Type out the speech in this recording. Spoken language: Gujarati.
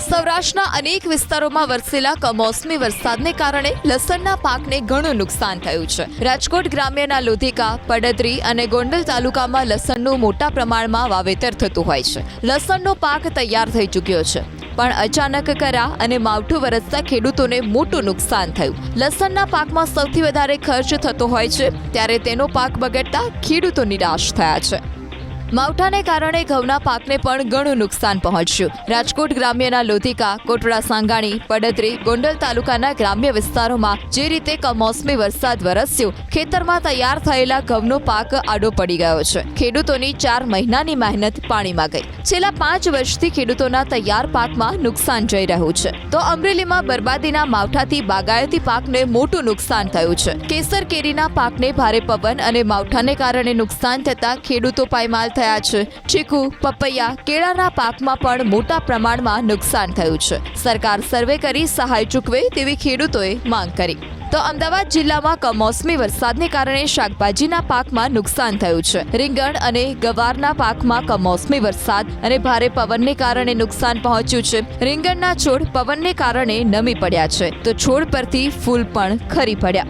સૌરાષ્ટ્રના અનેક વિસ્તારોમાં વરસેલા કમોસમી વરસાદને કારણે લસણના પાકને ઘણું નુકસાન થયું છે। રાજકોટ ગ્રામ્યના લોધિકા, પડદરી અને ગોંડલ તાલુકામાં લસણનું મોટા પ્રમાણમાં વાવેતર થતું હોય છે। લસણનો પાક તૈયાર થઈ ચૂક્યો છે, પણ અચાનક કરા અને માવઠું વરસતા ખેડૂતોને મોટું નુકસાન થયું। લસણના પાકમાં સૌથી વધારે ખર્ચ થતો હોય છે, ત્યારે તેનો પાક બગડતા ખેડૂતો નિરાશ થયા છે। માવઠાને કારણે ઘઉંના પાકને પણ ઘણું નુકસાન પહોંચ્યું। રાજકોટ ગ્રામ્યના લોધિકા, કોટડા સાંગાણી, પડદરી, ગોંડલ તાલુકાના ગ્રામ્ય વિસ્તારોમાં જે રીતે કમોસમી વરસાદ વરસ્યો, ખેતરમાં તૈયાર થયેલા ઘઉંનો પાક આડો પડી ગયો છે। ખેડૂતોની 4 મહિનાની મહેનત પાણીમાં ગઈ। છેલ્લા 5 વર્ષથી ખેડૂતોના તૈયાર પાકમાં નુકસાન જઈ રહ્યું છે, તો અમરેલીમાં બરબાદીના માવઠાથી બાગાયતી પાકને મોટું નુકસાન થયું છે। કેસર કેરીના પાકને ભારે પવન અને માવઠાને કારણે નુકસાન થતાં ખેડૂતો પાયમાલ થયા છે। ચીકુ, પપૈયા, કેળાના પાકમાં પણ મોટા પ્રમાણમાં નુકસાન થયું છે। સરકાર સર્વે કરી સહાય ચૂકવે તેવી ખેડૂતોએ માંગ કરી। તો અમદાવાદ જિલ્લામાં કમોસમી વરસાદને કારણે શાકભાજીના પાકમાં નુકસાન થયું છે। રીંગણ અને ગવારના પાકમાં કમોસમી વરસાદ અને ભારે પવનને કારણે નુકસાન પહોંચ્યું છે। રીંગણના છોડ પવનને કારણે નમી પડ્યા છે, તો છોડ પરથી ફૂલ પણ ખરી પડ્યા।